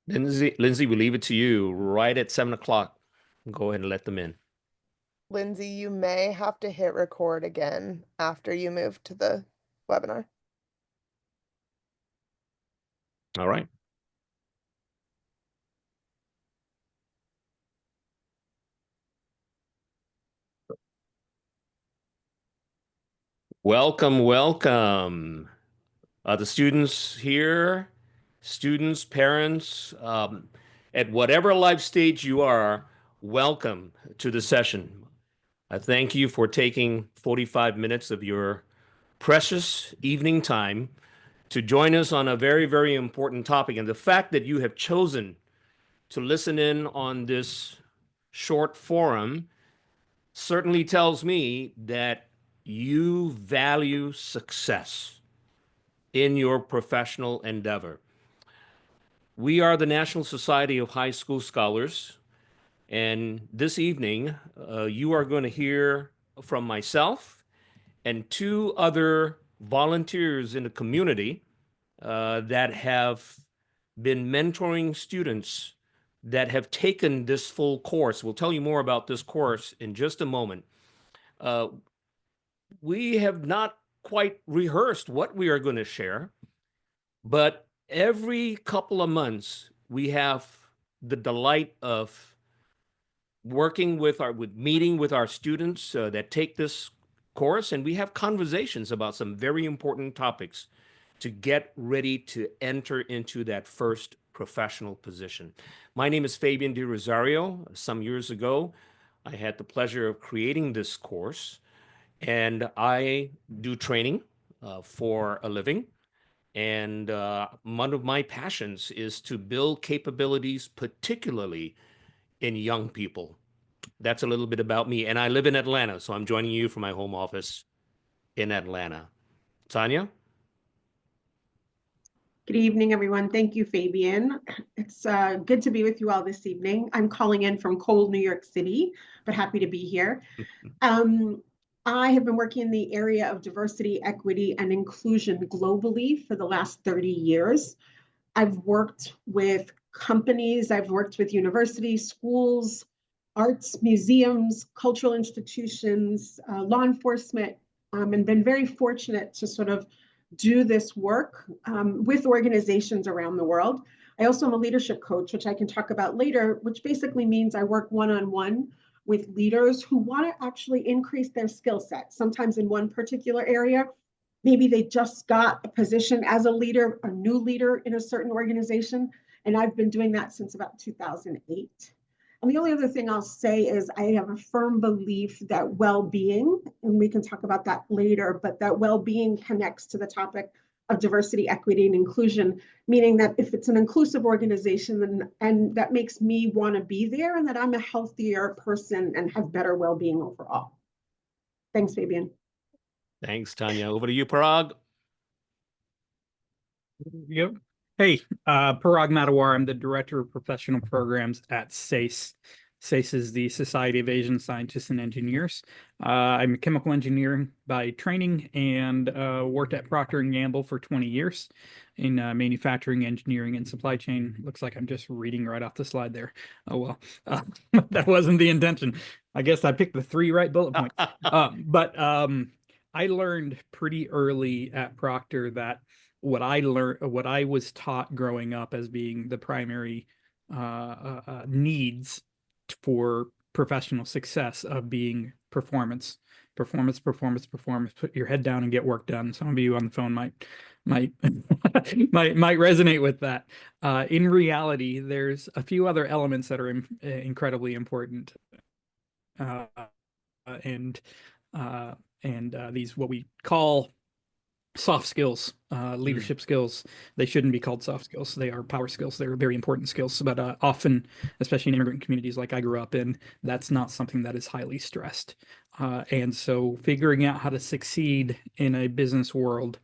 Lindsay, we leave it to you right at 7 o'clock. Go ahead and let them in. Lindsay, you may have to hit record again after you move to the webinar. All right. Welcome, welcome. The students here, students, parents, at whatever life stage you are, welcome to the session. I thank you for taking 45 minutes of your precious evening time to join us on a very, very important topic. And the fact that you have chosen to listen in on this short forum certainly tells me that you value success in your professional endeavor. We are the National Society of High School Scholars, and this evening you are going to hear from myself and two other volunteers in the community that have been mentoring students that have taken this full course. We'll tell you more about this course in just a moment. Uh, we have not quite rehearsed what we are going to share, but every couple of months we have the delight of meeting with our students that take this course, and we have conversations about some very important topics to get ready to enter into that first professional position. My name is Fabian De Rosario. Some years ago, I had the pleasure of creating this course, and I do training for a living. And one of my passions is to build capabilities, particularly in young people. That's a little bit about me. And I live in Atlanta, so I'm joining you from my home office in Atlanta. Tanya? Good evening, everyone. Thank you, Fabian. It's good to be with you all this evening. I'm calling in from cold New York City, but happy to be here. I have been working in the area of diversity, equity, and inclusion globally for the last 30 years. I've worked with companies, I've worked with universities, schools, arts, museums, cultural institutions, law enforcement, and been very fortunate to sort of do this work with organizations around the world. I also am a leadership coach, which I can talk about later, which basically means I work one-on-one with leaders who want to actually increase their skill set, sometimes in one particular area. Maybe they just got a position as a leader, a new leader in a certain organization, and I've been doing that since about 2008. And the only other thing I'll say is I have a firm belief that well-being, and we can talk about that later, but that well-being connects to the topic of diversity, equity, and inclusion, meaning that if it's an inclusive organization, and that makes me want to be there, and that I'm a healthier person and have better well-being overall. Thanks, Fabian. Thanks, Tanya. Over to you, Parag. Yep. Hey, Parag Matawar. I'm the Director of Professional Programs at SACE. SACE is the Society of Asian Scientists and Engineers. I'm a chemical engineer by training and worked at Procter & Gamble for 20 years in manufacturing, engineering, and supply chain. Looks like I'm just reading right off the slide there. Oh, well, that wasn't the intention. I guess I picked the 3 right bullet points. But I learned pretty early at Procter that what I was taught growing up as being the primary needs for professional success of being performance. Put your head down and get work done. Some of you on the phone might might resonate with that. In reality, there's a few other elements that are incredibly important, and these what we call soft skills, leadership skills. They shouldn't be called soft skills. They are power skills. They're very important skills, but often, especially in immigrant communities like I grew up in, that's not something that is highly stressed. And so figuring out how to succeed in a business world,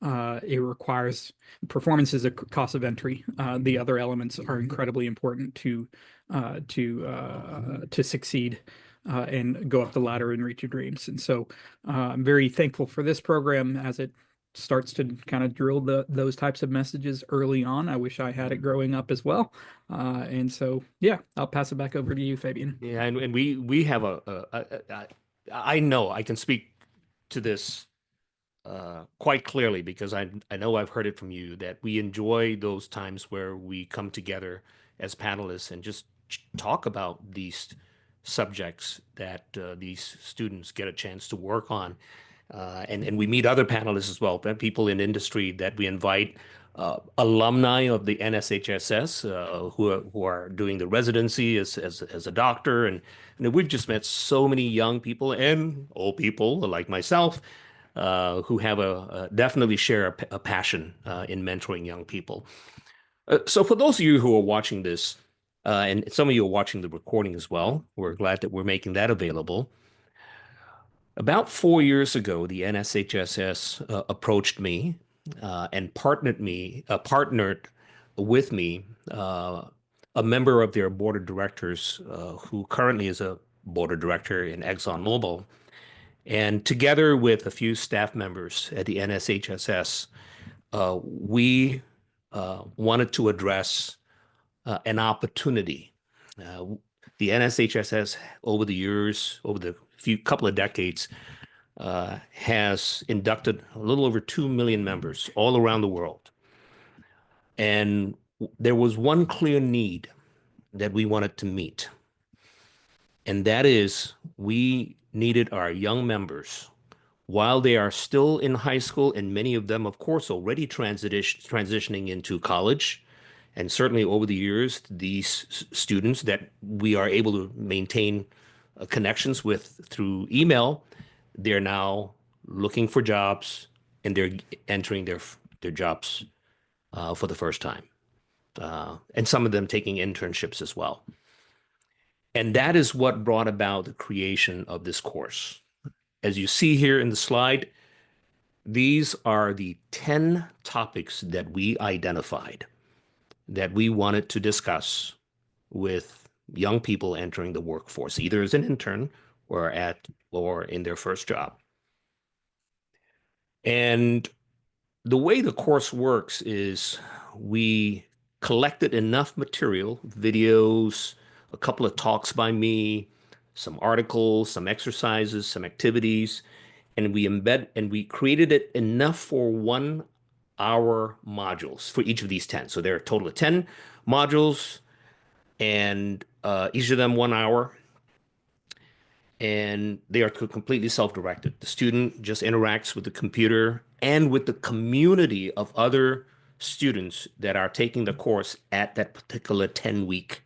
it requires performance is a cost of entry. The other elements are incredibly important to succeed and go up the ladder and reach your dreams. And so I'm very thankful for this program as it starts to kind of drill those types of messages early on. I wish I had it growing up as well. And so, yeah, I'll pass it back over to you, Fabian. Yeah, and we have I know I can speak to this quite clearly because I know I've heard it from you that we enjoy those times where we come together as panelists and just talk about these subjects that these students get a chance to work on. And we meet other panelists as well, people in industry that we invite, alumni of the NSHSS who are doing the residency as a doctor. And we've just met so many young people and old people like myself who have definitely share a passion in mentoring young people. So for those of you who are watching this, and some of you are watching the recording as well, we're glad that we're making that available. About 4 years ago, the NSHSS approached me and partnered with me, a member of their board of directors who currently is a board of director in ExxonMobil. And together with a few staff members at the NSHSS, we wanted to address an opportunity. The NSHSS over the years, over the couple of decades, has inducted a little over 2 million members all around the world. And there was one clear need that we wanted to meet. And that is we needed our young members, while they are still in high school, and many of them, of course, already transitioning into college. And certainly over the years, these students that we are able to maintain connections with through email, they're now looking for jobs and they're entering their jobs for the first time. And some of them taking internships as well. And that is what brought about the creation of this course. As you see here in the slide, these are the 10 topics that we identified that we wanted to discuss with young people entering the workforce, either as an intern or in their first job. And the way the course works is we collected enough material, videos, a couple of talks by me, some articles, some exercises, some activities, and we created it enough for 1 hour modules for each of these 10. So there are a total of 10 modules, and each of them 1 hour. And they are completely self-directed. The student just interacts with the computer and with the community of other students that are taking the course at that particular 10-week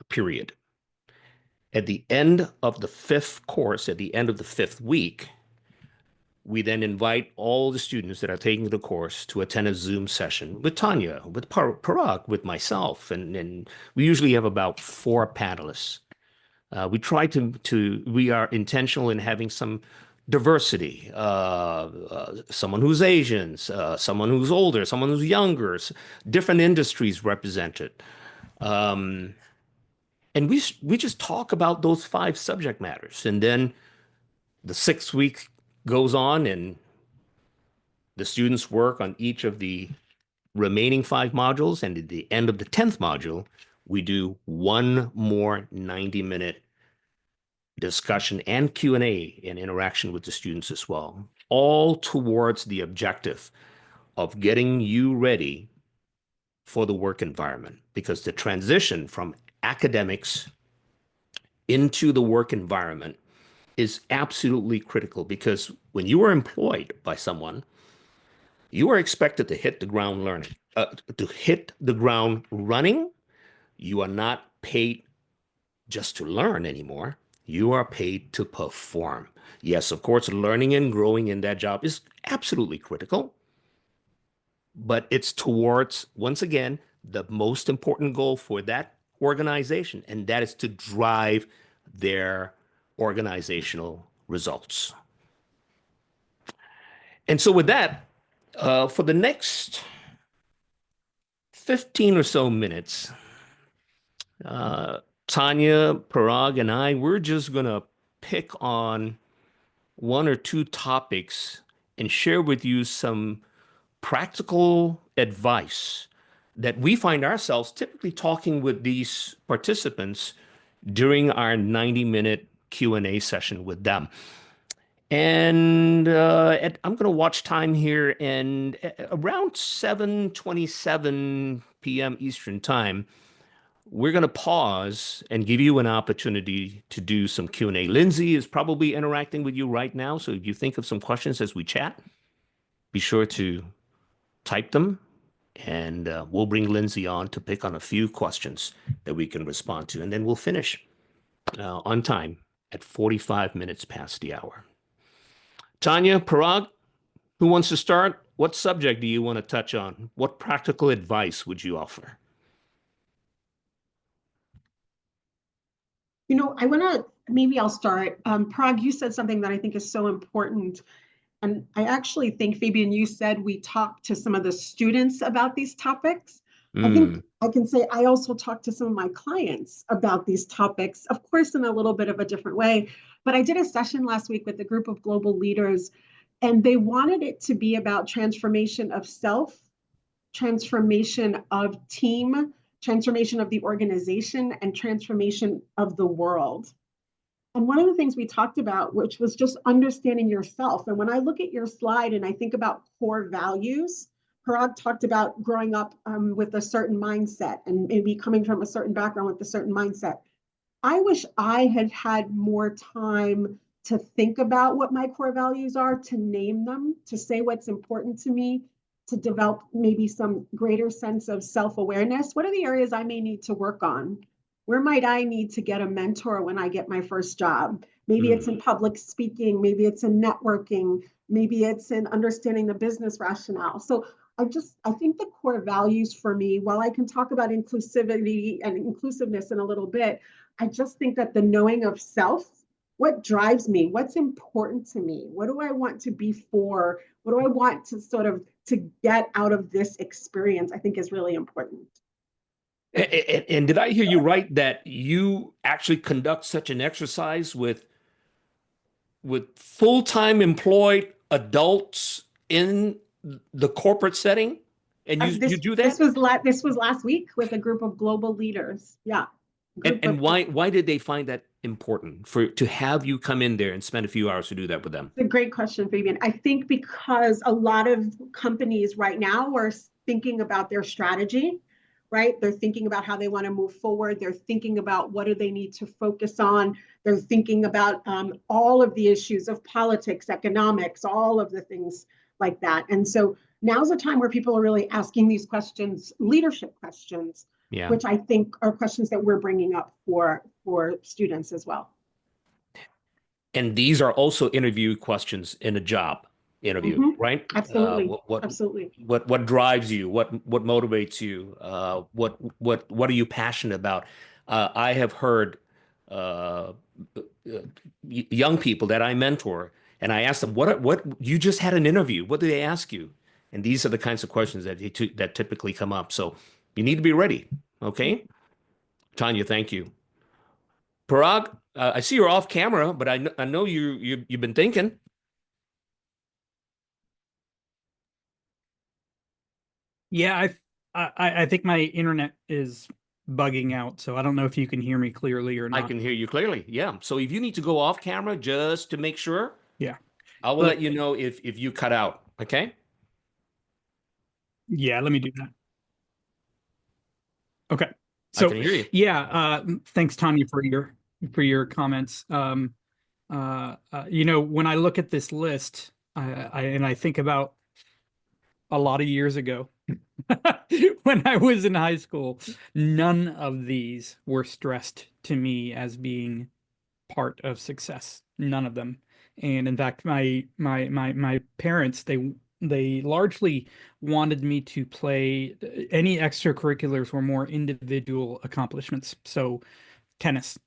period. At the end of the 5th course, at the end of the 5th week, we then invite all the students that are taking the course to attend a Zoom session with Tanya, with Parag, with myself, and we usually have about 4 panelists. We try we are intentional in having some diversity, someone who's Asian, someone who's older, someone who's younger, different industries represented. And we just talk about those 5 subject matters. And then the 6th week goes on and the students work on each of the remaining 5 modules. And at the end of the 10th module, we do one more 90-minute discussion and Q&A and interaction with the students as well, all towards the objective of getting you ready for the work environment, because the transition from academics into the work environment is absolutely critical, because when you are employed by someone, you are expected to hit the ground running. You are not paid just to learn anymore. You are paid to perform. Yes, of course, learning and growing in that job is absolutely critical, but it's towards, once again, the most important goal for that organization, and that is to drive their organizational results. And so with that, for the next 15 or so minutes, Tanya, Parag, and I, we're just going to pick on one or two topics and share with you some practical advice that we find ourselves typically talking with these participants during our 90-minute Q&A session with them. And I'm going to watch time here, and around 7:27 p.m. Eastern Time, we're going to pause and give you an opportunity to do some Q&A. Lindsay is probably interacting with you right now, so if you think of some questions as we chat, be sure to type them, and we'll bring Lindsay on to pick on a few questions that we can respond to, and then we'll finish on time at 45 minutes past the hour. Tanya, Parag, who wants to start? What subject do you want to touch on? What practical advice would you offer? Maybe I'll start. Parag, you said something that I think is so important. And I actually think, Fabian, you said we talked to some of the students about these topics. I think I can say I also talked to some of my clients about these topics, of course, in a little bit of a different way. But I did a session last week with a group of global leaders, and they wanted it to be about transformation of self, transformation of team, transformation of the organization, and transformation of the world. And one of the things we talked about, which was just understanding yourself. And when I look at your slide and I think about core values, Parag talked about growing up with a certain mindset and maybe coming from a certain background with a certain mindset. I wish I had had more time to think about what my core values are, to name them, to say what's important to me, to develop maybe some greater sense of self-awareness. What are the areas I may need to work on? Where might I need to get a mentor when I get my first job? Maybe it's in public speaking, maybe it's in networking, maybe it's in understanding the business rationale. So I think the core values for me, while I can talk about inclusivity and inclusiveness in a little bit, I just think that the knowing of self, what drives me, what's important to me, what do I want to be for, what do I want to to get out of this experience, I think is really important. And did I hear you right that you actually conduct such an exercise with full-time employed adults in the corporate setting? And you do that? This was last week with a group of global leaders. Yeah. And why did they find that important to have you come in there and spend a few hours to do that with them? It's a great question, Fabian. I think because a lot of companies right now are thinking about their strategy, right? They're thinking about how they want to move forward. They're thinking about what do they need to focus on. They're thinking about all of the issues of politics, economics, all of the things like that. And so now's a time where people are really asking these questions, leadership questions, which I think are questions that we're bringing up for students as well. And these are also interview questions in a job interview, right? Absolutely. Absolutely. What drives you? What motivates you? What are you passionate about? I have heard young people that I mentor, and I ask them, what you just had an interview. What do they ask you? And these are the kinds of questions that typically come up. So you need to be ready. Okay. Tanya, thank you. Parag, I see you're off camera, but I know you've been thinking. Yeah, I think my internet is bugging out, so I don't know if you can hear me clearly or not. I can hear you clearly. Yeah. So if you need to go off camera just to make sure, I will let you know if you cut out. Okay. Yeah, let me do that. Okay. So I can hear you. Yeah, thanks, Tanya, for your comments. When I look at this list, I think about a lot of years ago when I was in high school, none of these were stressed to me as being part of success. None of them. And in fact, my parents, they largely wanted me to play any extracurriculars were more individual accomplishments. So tennis.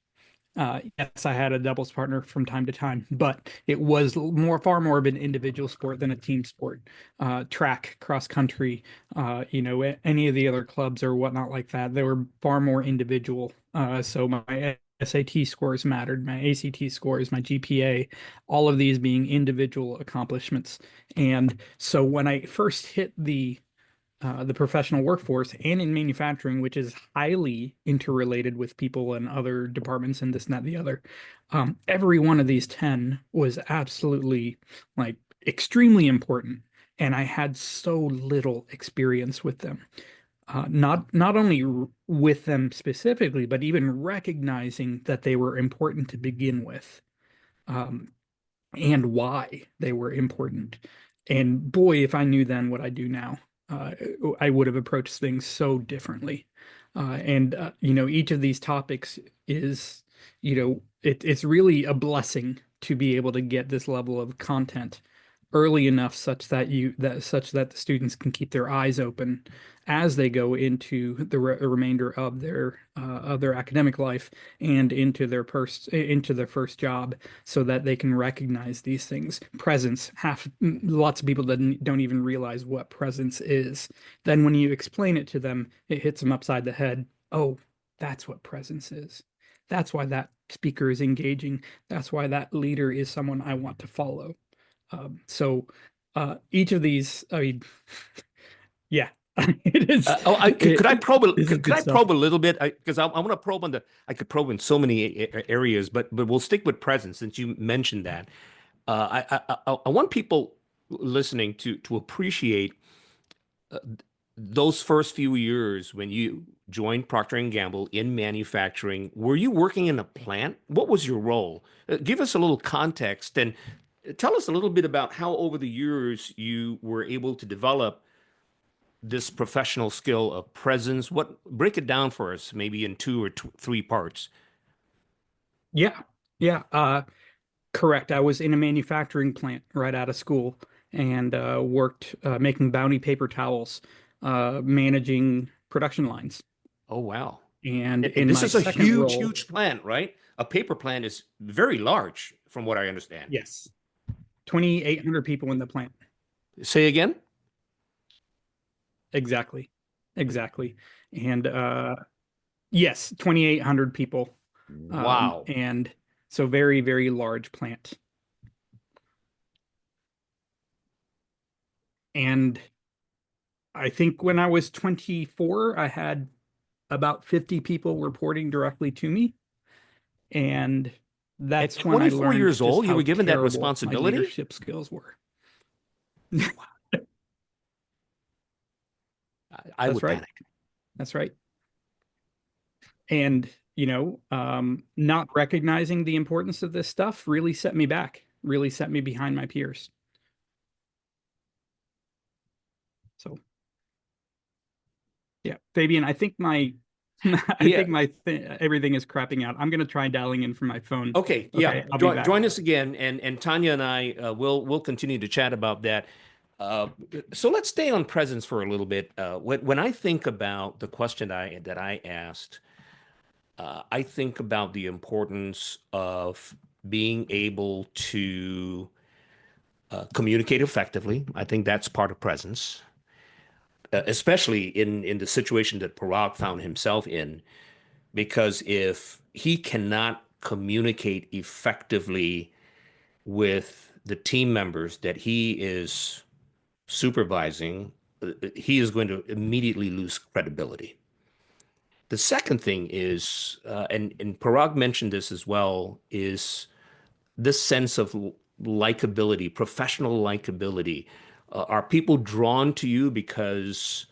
Yes, I had a doubles partner from time to time, but it was far more of an individual sport than a team sport. Track, cross country, any of the other clubs or whatnot like that, they were far more individual. So my SAT scores mattered, my ACT scores, my GPA, all of these being individual accomplishments. And so when I first hit the professional workforce and in manufacturing, which is highly interrelated with people in other departments and this and that, the other, every one of these 10 was absolutely like extremely important. And I had so little experience with them. Not only with them specifically, but even recognizing that they were important to begin with, um, and why they were important. And boy, if I knew then what I do now, uh, I would have approached things so differently. Each of these topics is, it's really a blessing to be able to get this level of content early enough such that the students can keep their eyes open as they go into the remainder of their academic life and into their first job, so that they can recognize these things. Presence, lots of people don't even realize what presence is. Then when you explain it to them, it hits them upside the head. Oh, that's what presence is. That's why that speaker is engaging. That's why that leader is someone I want to follow. So each of these, I mean, yeah, it is. Could I probe? This is Could I good probe a little bit? Because I want to probe on the. I could probe in so many areas, but we'll stick with presence since you mentioned that. I want people listening to appreciate those first few years when you joined Procter and Gamble in manufacturing. Were you working in a plant? What was your role? Give us a little context and tell us a little bit about how over the years you were able to develop this professional skill of presence. Break it down for us, maybe in two or three parts. Yeah, yeah, correct. I was in a manufacturing plant right out of school and worked making Bounty paper towels, managing production lines. Oh, wow. And And in this my is a second huge, role, huge plant, right? A paper plant is very large, from what I understand. yes, 2,800 people in the plant. Say again? Exactly. Exactly. And yes, 2,800 people. Wow. And so very, very large plant. And I think when I was 24, I had about 50 people reporting directly to me. And that's At when I 24 learned years just old, you how were given that terrible my responsibility? leadership skills were. I That's would right. panic. That's right. And, not recognizing the importance of this stuff really set me back, really set me behind my peers. So, yeah, Fabian, I think I Yeah. think everything is crapping out. I'm going to try dialing in from my phone. Okay. Yeah. Okay, I'll be back. Join us again, and Tanya and I will continue to chat about that. So let's stay on presence for a little bit. When I think about the question that I asked, I think about the importance of being able to communicate effectively. I think that's part of presence, especially in the situation that Parag found himself in, because if he cannot communicate effectively with the team members that he is supervising, he is going to immediately lose credibility. The second thing is, and Parag mentioned this as well, is this sense of likability, professional likability. Are people drawn to you because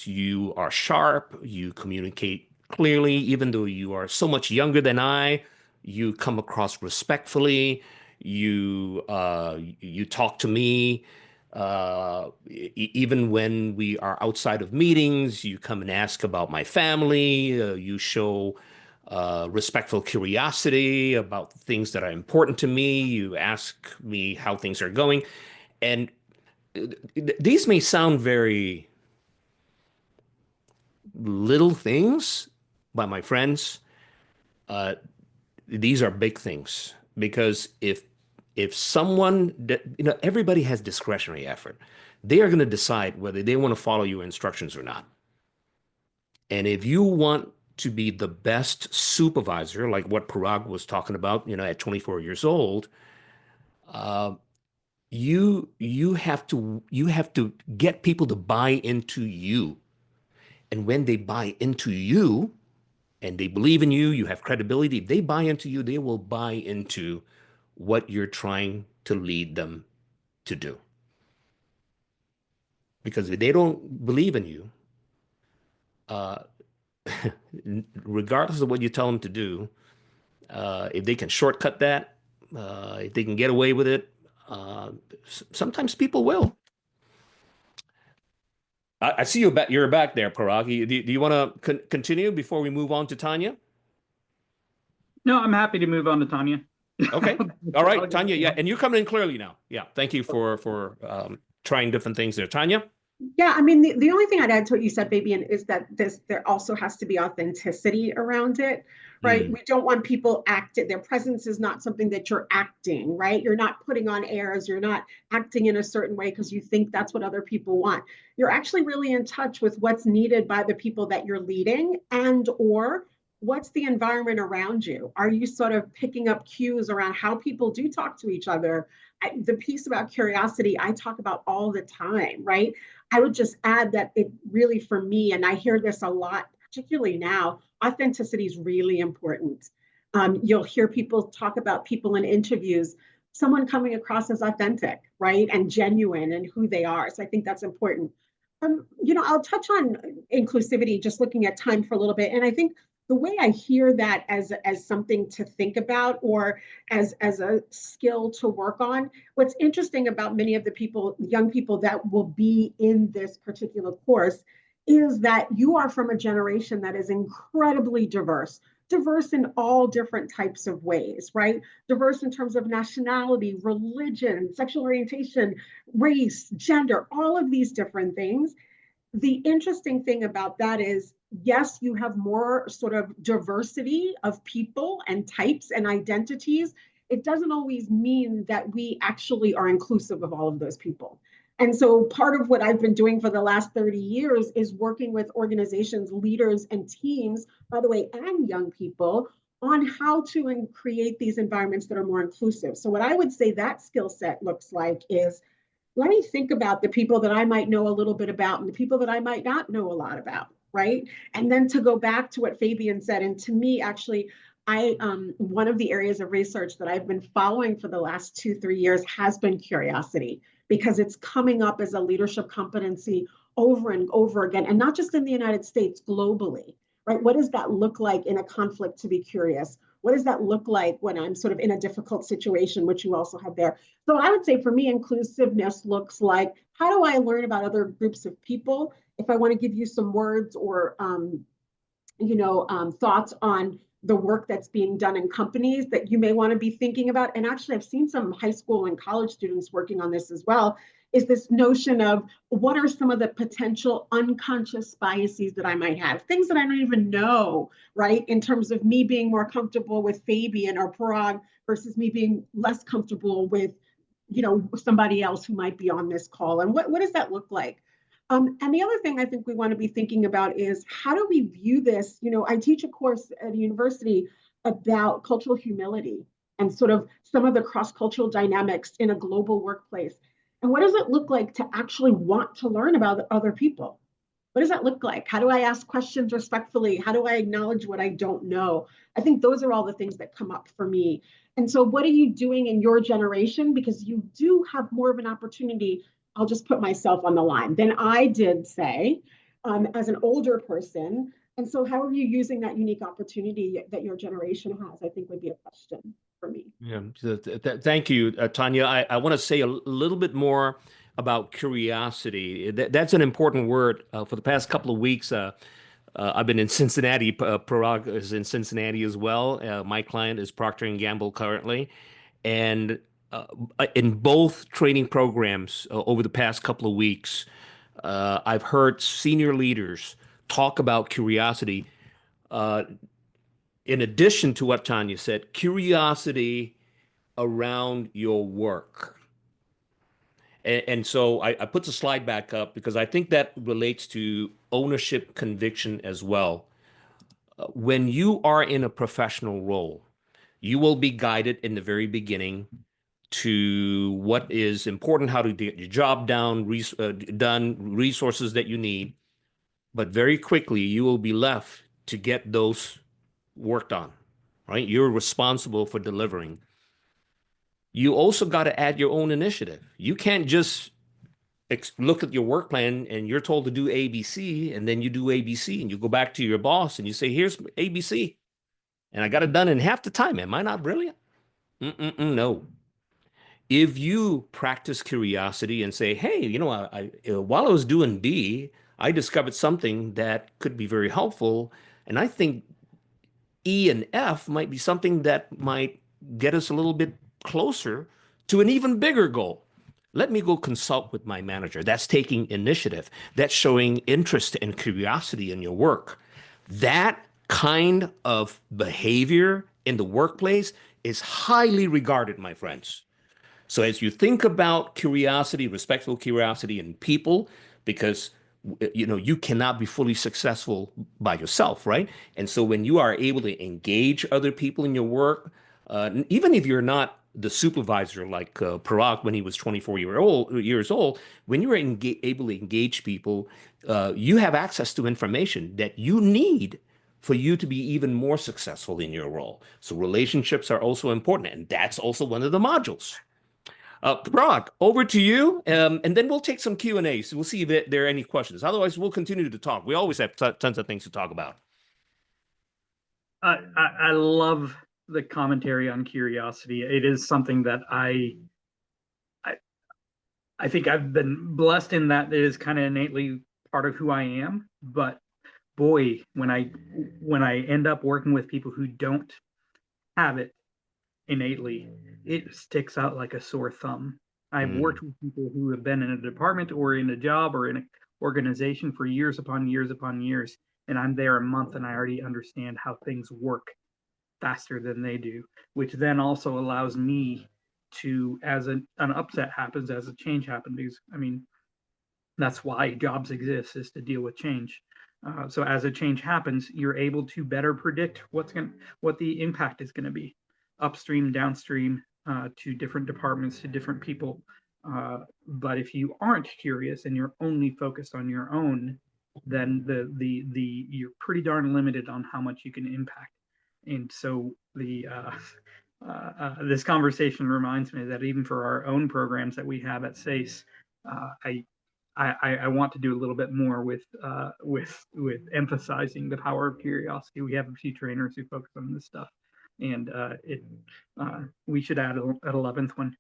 you are sharp, you communicate clearly, even though you are so much younger than I, you come across respectfully, you talk to me, even when we are outside of meetings, you come and ask about my family, you show respectful curiosity about things that are important to me. You ask me how things are going. And these may sound very little things, but my friends, uh, these are big things because if someone that everybody has discretionary effort, they are going to decide whether they want to follow your instructions or not. And if you want to be the best supervisor, like what Parag was talking about, at 24 years old, uh, you have to get people to buy into you. And when they buy into you and they believe in you, you have credibility, if they buy into you, they will buy into what you're trying to lead them to do. Because if they don't believe in you, uh, regardless of what you tell them to do, if they can shortcut that, if they can get away with it, sometimes people will. I see you back. You're back there, Parag. Do you want to continue before we move on to Tanya? No, I'm happy to move on to Tanya. Okay. All right, Tanya. Yeah, and you're coming in clearly now. Yeah. Thank you for trying different things there, Tanya. Yeah, I mean, the only thing I'd add to what you said, Fabian, is that there also has to be authenticity around it, right? Mm. We don't want people acting, their presence is not something that you're acting, right? You're not putting on airs, you're not acting in a certain way because you think that's what other people want. You're actually really in touch with what's needed by the people that you're leading, and or what's the environment around you? Are you sort of picking up cues around how people do talk to each other? The piece about curiosity I talk about all the time, right? I would just add that it really, for me, and I hear this a lot, particularly now, authenticity is really important. You'll hear people talk about people in interviews, someone coming across as authentic, right, and genuine and who they are. So I think that's important. I'll touch on inclusivity, just looking at time for a little bit. And I think the way I hear that as something to think about, or as a skill to work on, what's interesting about many of the people, young people that will be in this particular course, is that you are from a generation that is incredibly diverse in all different types of ways, right? Diverse in terms of nationality, religion, sexual orientation, race, gender, all of these different things. The interesting thing about that is, yes, you have more sort of diversity of people and types and identities. It doesn't always mean that we actually are inclusive of all of those people. And so part of what I've been doing for the last 30 years is working with organizations, leaders, and teams, by the way, and young people, on how to create these environments that are more inclusive. So what I would say that skill set looks like is, let me think about the people that I might know a little bit about and the people that I might not know a lot about, right? And then to go back to what Fabian said, and to me, actually, one of the areas of research that I've been following for the last 2-3 years has been curiosity, because it's coming up as a leadership competency over and over again, and not just in the United States, globally, right? What does that look like in a conflict to be curious? What does that look like when I'm sort of in a difficult situation, which you also have there? So I would say for me, inclusiveness looks like, how do I learn about other groups of people? If I want to give you some words or thoughts on the work that's being done in companies that you may want to be thinking about. And actually, I've seen some high school and college students working on this as well, is this notion of what are some of the potential unconscious biases that I might have, things that I don't even know, right? In terms of me being more comfortable with Fabian or Parag versus me being less comfortable with, somebody else who might be on this call. And what does that look like? And the other thing I think we want to be thinking about is, how do we view this? I teach a course at a university about cultural humility and sort of some of the cross-cultural dynamics in a global workplace. And what does it look like to actually want to learn about other people? What does that look like? How do I ask questions respectfully? How do I acknowledge what I don't know? I think those are all the things that come up for me. And so what are you doing in your generation? Because you do have more of an opportunity, I'll just put myself on the line, than I did, say, as an older person. And so how are you using that unique opportunity that your generation has, I think would be a question for me. Yeah. Thank you, Tanya. I want to say a little bit more about curiosity. That's an important word. For the past couple of weeks, I've been in Cincinnati. Parag is in Cincinnati as well. My client is Procter & Gamble currently. And in both training programs over the past couple of weeks, I've heard senior leaders talk about curiosity. In addition to what Tanya said, curiosity around your work. And so I put the slide back up because I think that relates to ownership conviction as well. when you are in a professional role, you will be guided in the very beginning to what is important, how to get your job done, resources that you need. But very quickly, you will be left to get those worked on, right? You're responsible for delivering. You also got to add your own initiative. You can't just look at your work plan and you're told to do ABC, and then you do ABC and you go back to your boss and you say, here's ABC. And I got it done in half the time. Am I not brilliant? No. If you practice curiosity and say, hey, while I was doing B, I discovered something that could be very helpful. And I think E and F might be something that might get us a little bit closer to an even bigger goal. Let me go consult with my manager. That's taking initiative. That's showing interest and curiosity in your work. That kind of behavior in the workplace is highly regarded, my friends. So as you think about curiosity, respectful curiosity in people, because you cannot be fully successful by yourself, right? And so when you are able to engage other people in your work, even if you're not the supervisor like Parag when he was 24 years old, when you're able to engage people, you have access to information that you need for you to be even more successful in your role. So relationships are also important, and that's also one of the modules. Parag, over to you, and then we'll take some Q&A. So we'll see if there are any questions. Otherwise, we'll continue to talk. We always have tons of things to talk about. I love the commentary on curiosity. It is something that I think I've been blessed in that it is kind of innately part of who I am. But boy, when I end up working with people who don't have it innately, it sticks out like a sore thumb. I've worked with people who have been in a department or in a job or in an organization for years upon years upon years, and I'm there a month and I already understand how things work faster than they do, which then also allows me to, as an upset happens, as a change happens, because I mean, that's why jobs exist, is to deal with change. So as a change happens, you're able to better predict what the impact is going to be, upstream, downstream, to different departments, to different people. But if you aren't curious and you're only focused on your own, then you're pretty darn limited on how much you can impact. And so this conversation reminds me that even for our own programs that we have at SACE, I want to do a little bit more with emphasizing the power of curiosity. We have a few trainers who focus on this stuff, and we should add an 11th one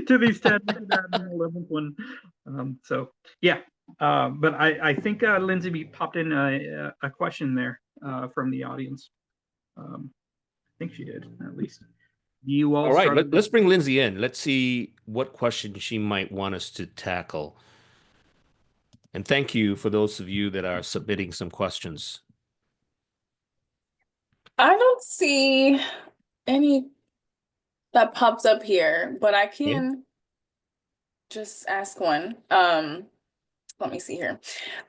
to these 10. We should add an 11th one. So yeah, but I think Lindsay popped in a question there from the audience. I think she did, at least. You all right, let's bring Lindsay in. Let's see what question she might want us to tackle. And thank you for those of you that are submitting some questions. I don't see any that pops up here, but I can just ask one. Let me see here.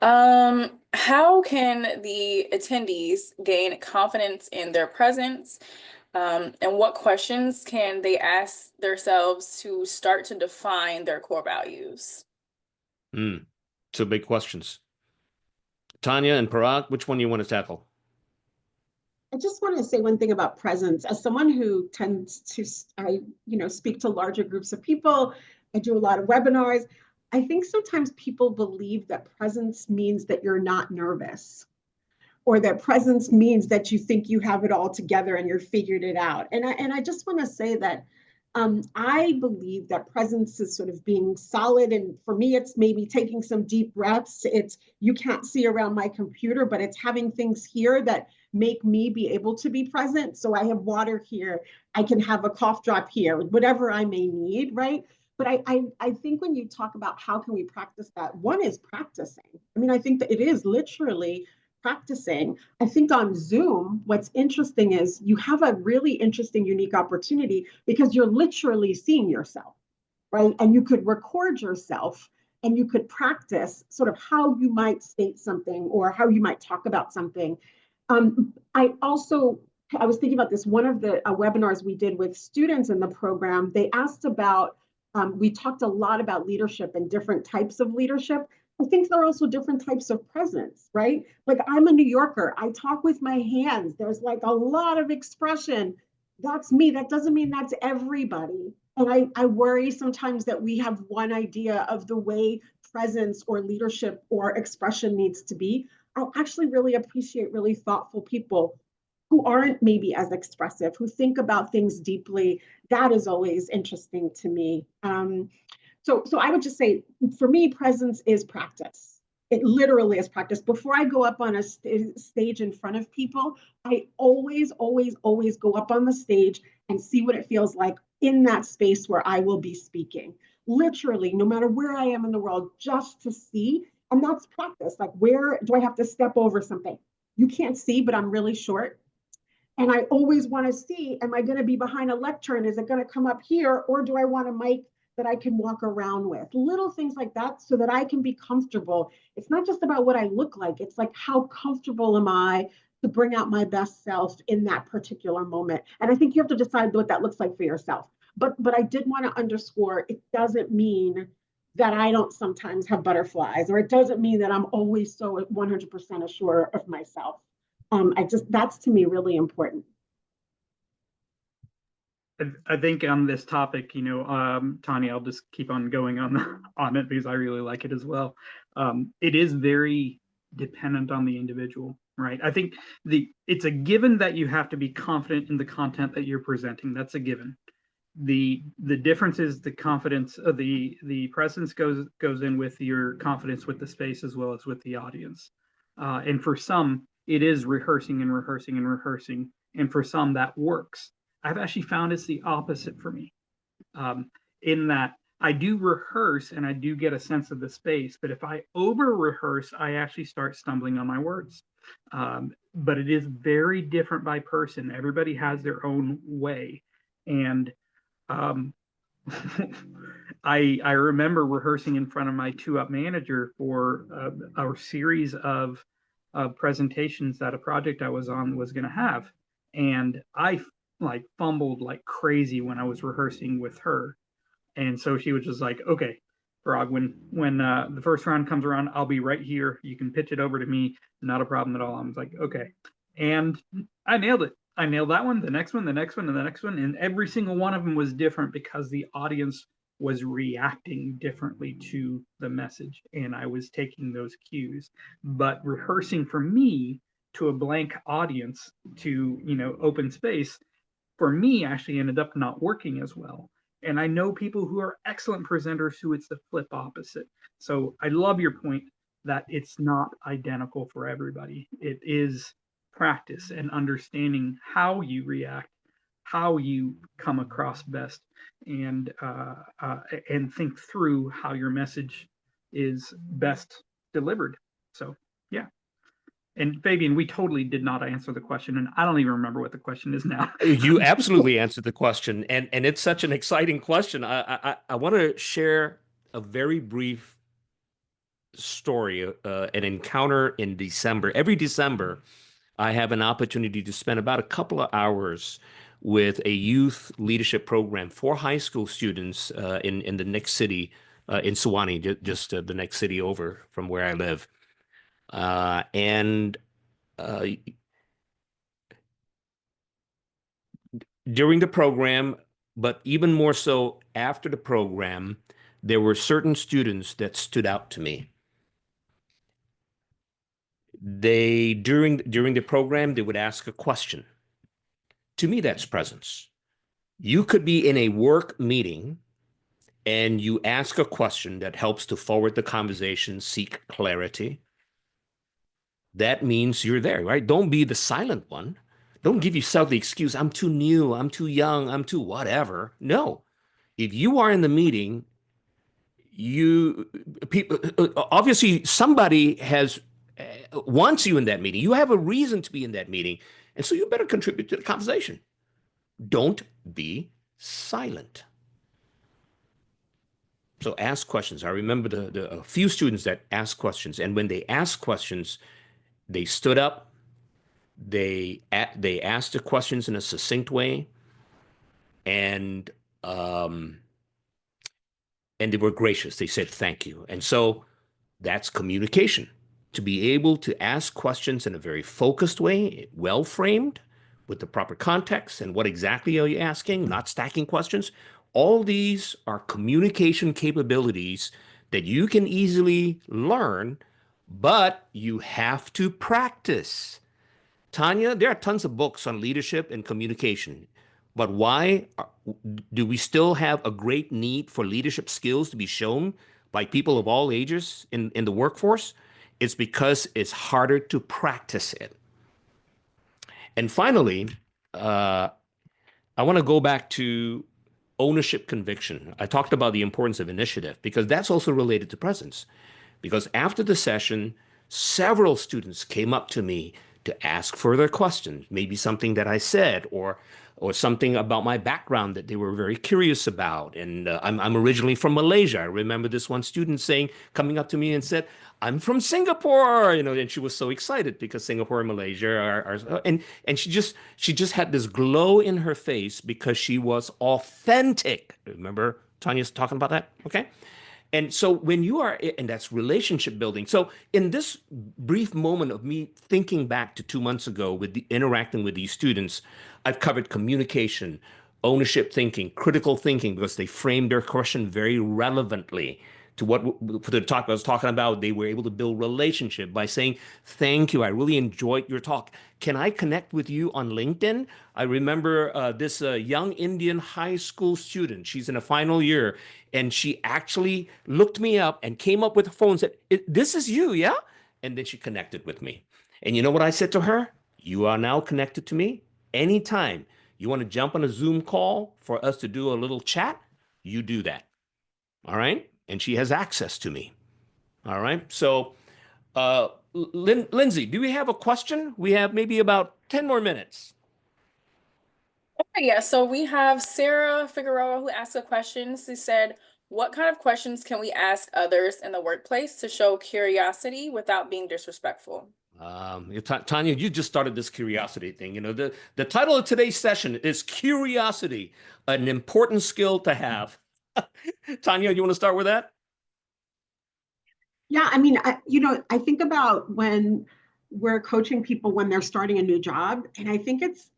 How can the attendees gain confidence in their presence? And what questions can they ask themselves to start to define their core values? Two big questions. Tanya and Parag, which one do you want to tackle? I just want to say one thing about presence. As someone who tends to, speak to larger groups of people, I do a lot of webinars. I think sometimes people believe that presence means that you're not nervous, or that presence means that you think you have it all together and you're figured it out. And I just want to say that I believe that presence is sort of being solid. And for me, it's maybe taking some deep breaths. It's, you can't see around my computer, but it's having things here that make me be able to be present. So I have water here, I can have a cough drop here, whatever I may need, right? But I think when you talk about how can we practice that, one is practicing. I mean, I think that it is literally practicing. I think on Zoom, what's interesting is you have a really interesting, unique opportunity because you're literally seeing yourself, right? And you could record yourself and you could practice sort of how you might state something or how you might talk about something. I was thinking about this. One of the webinars we did with students in the program, they asked about, we talked a lot about leadership and different types of leadership. I think there are also different types of presence, right? Like I'm a New Yorker. I talk with my hands. There's like a lot of expression. That's me. That doesn't mean that's everybody. And I worry sometimes that we have one idea of the way presence or leadership or expression needs to be. I actually really appreciate really thoughtful people who aren't maybe as expressive, who think about things deeply. That is always interesting to me. So I would just say, for me, presence is practice. It literally is practice. Before I go up on a stage in front of people, I always, always, always go up on the stage and see what it feels like in that space where I will be speaking. Literally, no matter where I am in the world, just to see. And that's practice. Like, where do I have to step over something? You can't see, but I'm really short. And I always want to see, am I going to be behind a lectern? Is it going to come up here? Or do I want a mic that I can walk around with? Little things like that so that I can be comfortable. It's not just about what I look like. It's like, how comfortable am I to bring out my best self in that particular moment? And I think you have to decide what that looks like for yourself. But I did want to underscore, it doesn't mean that I don't sometimes have butterflies, or it doesn't mean that I'm always so 100% assured of myself. That's to me really important. I think on this topic, Tanya, I'll just keep on going on it because I really like it as well. It is very dependent on the individual, right? I think it's a given that you have to be confident in the content that you're presenting. That's a given. The difference is the confidence of the presence goes in with your confidence with the space as well as with the audience. And for some, it is rehearsing and rehearsing and rehearsing. And for some, that works. I've actually found it's the opposite for me, in that I do rehearse and I do get a sense of the space, but if I over rehearse, I actually start stumbling on my words. But it is very different by person. Everybody has their own way. And I remember rehearsing in front of my 2-up manager for our series of presentations that a project I was on was going to have. And I fumbled like crazy when I was rehearsing with her. And so she was just like, okay, Parag, when the first round comes around, I'll be right here. You can pitch it over to me. Not a problem at all. I was like, okay. And I nailed it. I nailed that one, the next one, the next one, and the next one. And every single one of them was different because the audience was reacting differently to the message. And I was taking those cues. But rehearsing for me to a blank audience to, open space, for me, actually ended up not working as well. And I know people who are excellent presenters who it's the flip opposite. So I love your point that it's not identical for everybody. It is practice and understanding how you react, how you come across best, and think through how your message is best delivered. So yeah. And Fabian, we totally did not answer the question, and I don't even remember what the question is now. You absolutely answered the question, and it's such an exciting question. I want to share a very brief story, an encounter in December. Every December, I have an opportunity to spend about a couple of hours with a youth leadership program for high school students in the next city, in Suwannee, just the next city over from where I live. And during the program, but even more so after the program, there were certain students that stood out to me. During the program, they would ask a question. To me, that's presence. You could be in a work meeting and you ask a question that helps to forward the conversation, seek clarity. That means you're there, right? Don't be the silent one. Don't give yourself the excuse, I'm too new, I'm too young, I'm too whatever. No. If you are in the meeting, people obviously somebody wants you in that meeting. You have a reason to be in that meeting, and so you better contribute to the conversation. Don't be silent. So ask questions. I remember a few students that asked questions, and when they asked questions, they stood up, They asked the questions in a succinct way, and they were gracious. They said thank you. And so that's communication. To be able to ask questions in a very focused way, well framed, with the proper context and what exactly are you asking, not stacking questions. All these are communication capabilities that you can easily learn, but you have to practice. Tanya, there are tons of books on leadership and communication, but why do we still have a great need for leadership skills to be shown by people of all ages in the workforce? It's because it's harder to practice it. And finally, I want to go back to ownership conviction. I talked about the importance of initiative because that's also related to presence. Because after the session, several students came up to me to ask further questions, maybe something that I said or something about my background that they were very curious about. And I'm originally from Malaysia. I remember this one student coming up to me and said, "I'm from Singapore," and she was so excited because Singapore and Malaysia and she just had this glow in her face because she was authentic. Remember Tanya's talking about that? Okay. And so when you are, and that's relationship building. So in this brief moment of me thinking back to 2 months ago with interacting with these students, I've covered communication, ownership thinking, critical thinking, because they framed their question very relevantly to for the talk I was talking about. They were able to build relationship by saying, "Thank you. I really enjoyed your talk. Can I connect with you on LinkedIn?" I remember this young Indian high school student. She's in a final year, and she actually looked me up and came up with a phone and said, "This is you, yeah?" And then she connected with me. And you know what I said to her? "You are now connected to me. Anytime you want to jump on a Zoom call for us to do a little chat, you do that." All right. And she has access to me. All right. So, Lindsay, do we have a question? We have maybe about 10 more minutes. Okay, yeah, so we have Sarah Figueroa who asked a question. She said, "What kind of questions can we ask others in the workplace to show curiosity without being disrespectful?" Tanya, you just started this curiosity thing. The title of today's session is Curiosity, an important skill to have. Tanya, you want to start with that? Yeah, I mean, I think about when we're coaching people when they're starting a new job, and I think it's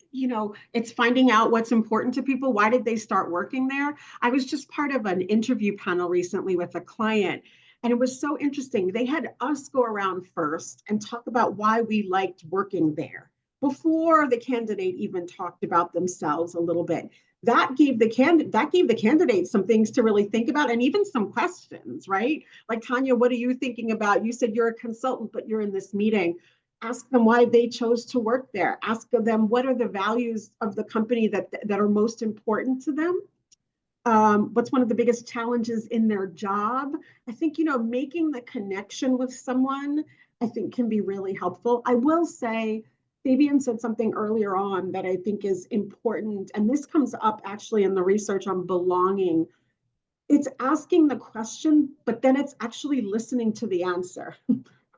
finding out what's important to people. Why did they start working there? I was just part of an interview panel recently with a client, and it was so interesting. They had us go around first and talk about why we liked working there before the candidate even talked about themselves a little bit. That gave the candidate some things to really think about, and even some questions, right? Like, Tanya, what are you thinking about? You said you're a consultant, but you're in this meeting. Ask them why they chose to work there. Ask them what are the values of the company that are most important to them. What's one of the biggest challenges in their job? I think, making the connection with someone, I think, can be really helpful. I will say, Fabian said something earlier on that I think is important, and this comes up actually in the research on belonging. It's asking the question, but then it's actually listening to the answer.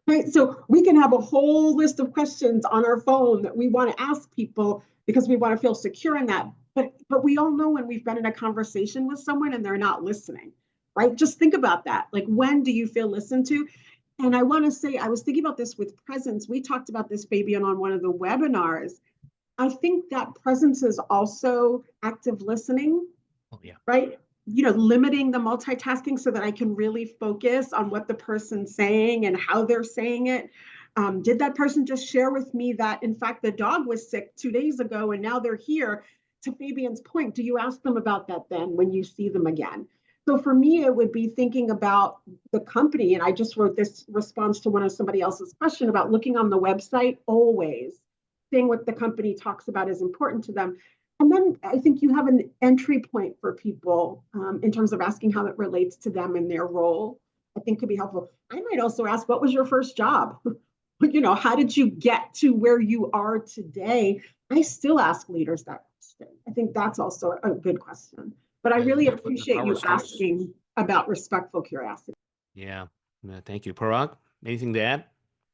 Right? So we can have a whole list of questions on our phone that we want to ask people because we want to feel secure in that. But we all know when we've been in a conversation with someone and they're not listening, right? Just think about that. Like, when do you feel listened to? And I want to say, I was thinking about this with presence. We talked about this, Fabian, on one of the webinars. I think that presence is also active listening. Oh, yeah. Right? Limiting the multitasking so that I can really focus on what the person's saying and how they're saying it. Did that person just share with me that, in fact, the dog was sick 2 days ago and now they're here? To Fabian's point, do you ask them about that then when you see them again? So for me, it would be thinking about the company. And I just wrote this response to somebody else's question about looking on the website, always seeing what the company talks about is important to them. And then I think you have an entry point for people in terms of asking how it relates to them and their role. I think could be helpful. I might also ask, what was your first job? How did you get to where you are today? I still ask leaders that question. I think that's also a good question. But I really appreciate you asking about respectful curiosity. Yeah. Thank you. Parag, anything to add?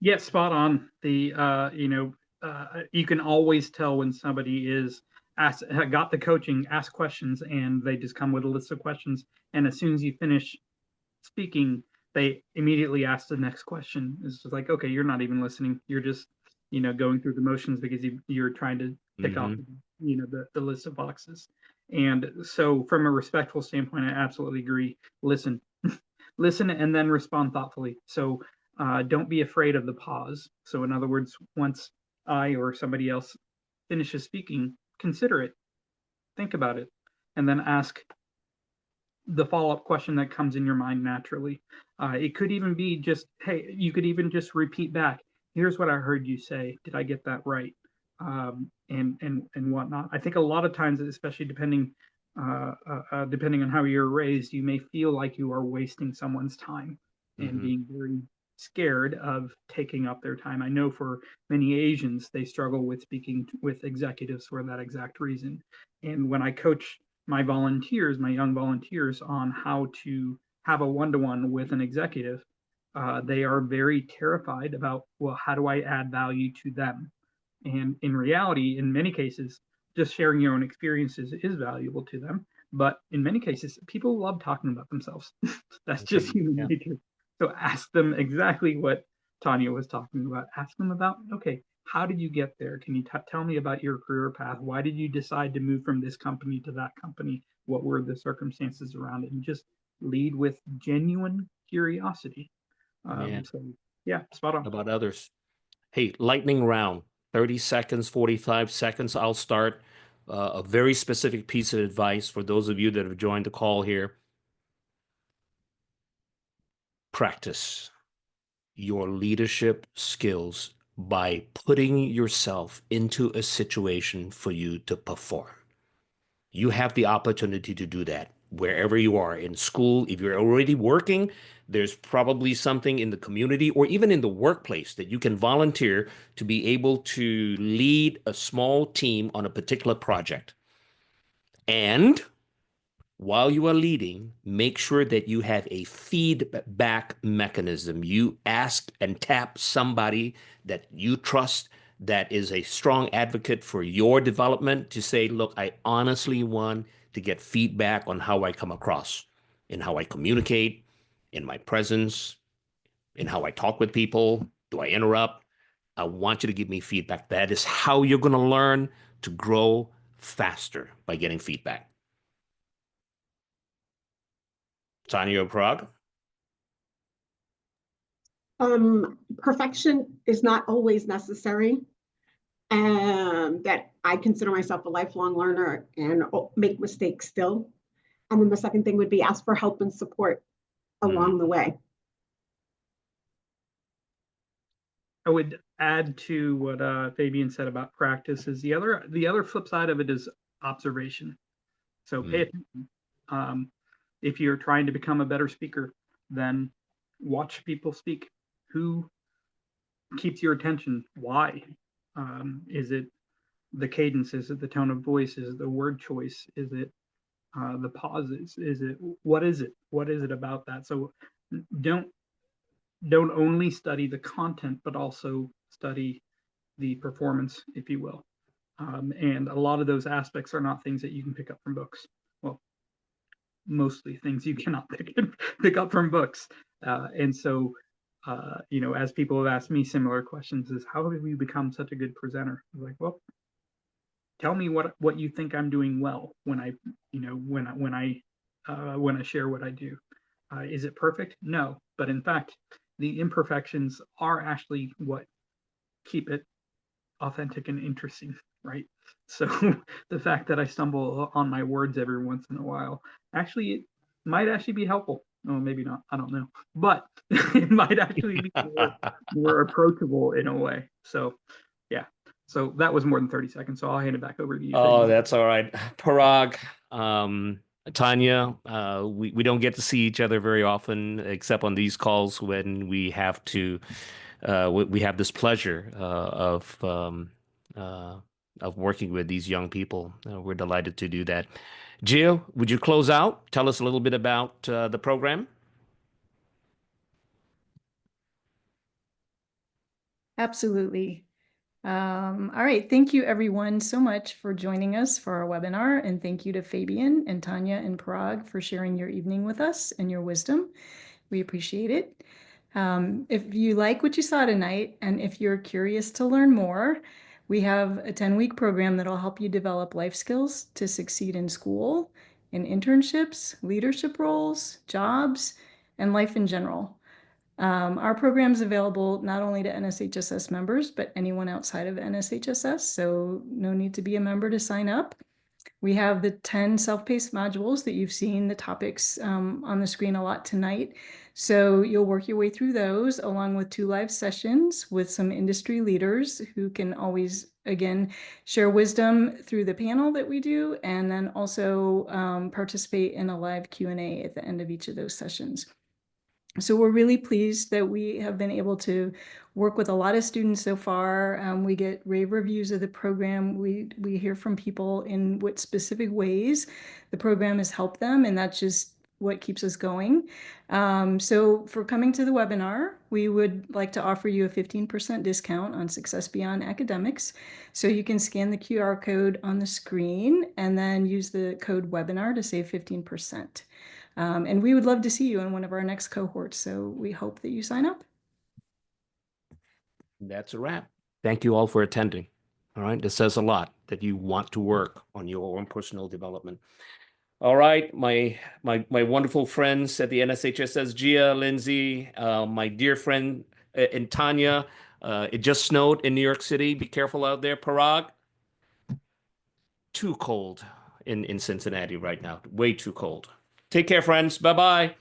Yeah, spot on. The you can always tell when somebody is got the coaching, ask questions, and they just come with a list of questions. And as soon as you finish speaking, they immediately ask the next question. It's just like, okay, you're not even listening. You're just, going through the motions because you're trying to tick off, the list of boxes. And so from a respectful standpoint, I absolutely agree. Listen, listen, and then respond thoughtfully. So don't be afraid of the pause. So in other words, once I or somebody else finishes speaking, consider it, think about it, and then ask the follow-up question that comes in your mind naturally. It could even be just, hey, you could even just repeat back, here's what I heard you say. Did I get that right? And whatnot. I think a lot of times, especially depending on how you're raised, you may feel like you are wasting someone's time and being very scared of taking up their time. I know for many Asians, they struggle with speaking with executives for that exact reason. And when I coach my young volunteers, on how to have a one-to-one with an executive, they are very terrified about, well, how do I add value to them? And in reality, in many cases, just sharing your own experiences is valuable to them. But in many cases, people love talking about themselves. That's just human nature. So ask them exactly what Tanya was talking about. Ask them about, okay, how did you get there? Can you tell me about your career path? Why did you decide to move from this company to that company? What were the circumstances around it? And just lead with genuine curiosity. So yeah, spot on. About others. Hey, lightning round, 30 seconds, 45 seconds. I'll start. A very specific piece of advice for those of you that have joined the call here. Practice your leadership skills by putting yourself into a situation for you to perform. You have the opportunity to do that wherever you are in school. If you're already working, there's probably something in the community or even in the workplace that you can volunteer to be able to lead a small team on a particular project. And while you are leading, make sure that you have a feedback mechanism. You ask and tap somebody that you trust, that is a strong advocate for your development, to say, look, I honestly want to get feedback on how I come across, in how I communicate, in my presence, in how I talk with people. Do I interrupt? I want you to give me feedback. That is how you're going to learn to grow faster, by getting feedback. Tanya Prague? Perfection is not always necessary. That I consider myself a lifelong learner and make mistakes still. And then the second thing would be ask for help and support along the way. I would add to what Fabian said about practice is the other flip side of it is observation. So pay attention. If you're trying to become a better speaker, then watch people speak. Who keeps your attention? Why? Is it the cadence? Is it the tone of voice? Is it the word choice? Is it the pauses? What is it? What is it about that? So don't only study the content, but also study the performance, if you will. And a lot of those aspects are not things that you can pick up from books. Well, mostly things you cannot pick up from books. And so, as people have asked me similar questions, is how have you become such a good presenter? I'm like, well, tell me what you think I'm doing well when I share what I do. Is it perfect? No, but in fact, the imperfections are actually what keep it authentic and interesting, right? So the fact that I stumble on my words every once in a while, actually, it might actually be helpful. Oh, maybe not. I don't know, but it might actually be more approachable in a way. So, yeah. So that was more than 30 seconds. So I'll hand it back over to you. Oh, Fabian. that's all right. Parag, Tanya, we don't get to see each other very often, except on these calls when we have to. We have this pleasure of working with these young people. We're delighted to do that. Jill, would you close out? Tell us a little bit about the program. Absolutely. All right, thank you everyone so much for joining us for our webinar, and thank you to Fabian and Tanya and Parag for sharing your evening with us and your wisdom. We appreciate it. If you like what you saw tonight, and if you're curious to learn more, we have a 10-week program that'll help you develop life skills to succeed in school, in internships, leadership roles, jobs, and life in general. Our program is available not only to NSHSS members, but anyone outside of NSHSS, so no need to be a member to sign up. We have the 10 self-paced modules that you've seen the topics on the screen a lot tonight. So you'll work your way through those along with 2 live sessions with some industry leaders who can always, again, share wisdom through the panel that we do, and then also participate in a live Q&A at the end of each of those sessions. So we're really pleased that we have been able to work with a lot of students so far. We get rave reviews of the program. We hear from people in what specific ways the program has helped them, and that's just what keeps us going. So for coming to the webinar, we would like to offer you a 15% discount on Success Beyond Academics. So you can scan the QR code on the screen and then use the code webinar to save 15%. And we would love to see you in one of our next cohorts. So we hope that you sign up. That's a wrap. Thank you all for attending. All right. This says a lot that you want to work on your own personal development. All right. My wonderful friends at the NSHSS, Gia, Lindsay, my dear friend and Tanya. It just snowed in New York City. Be careful out there. Parag. Too cold in Cincinnati right now. Way too cold. Take care, friends. Bye-bye.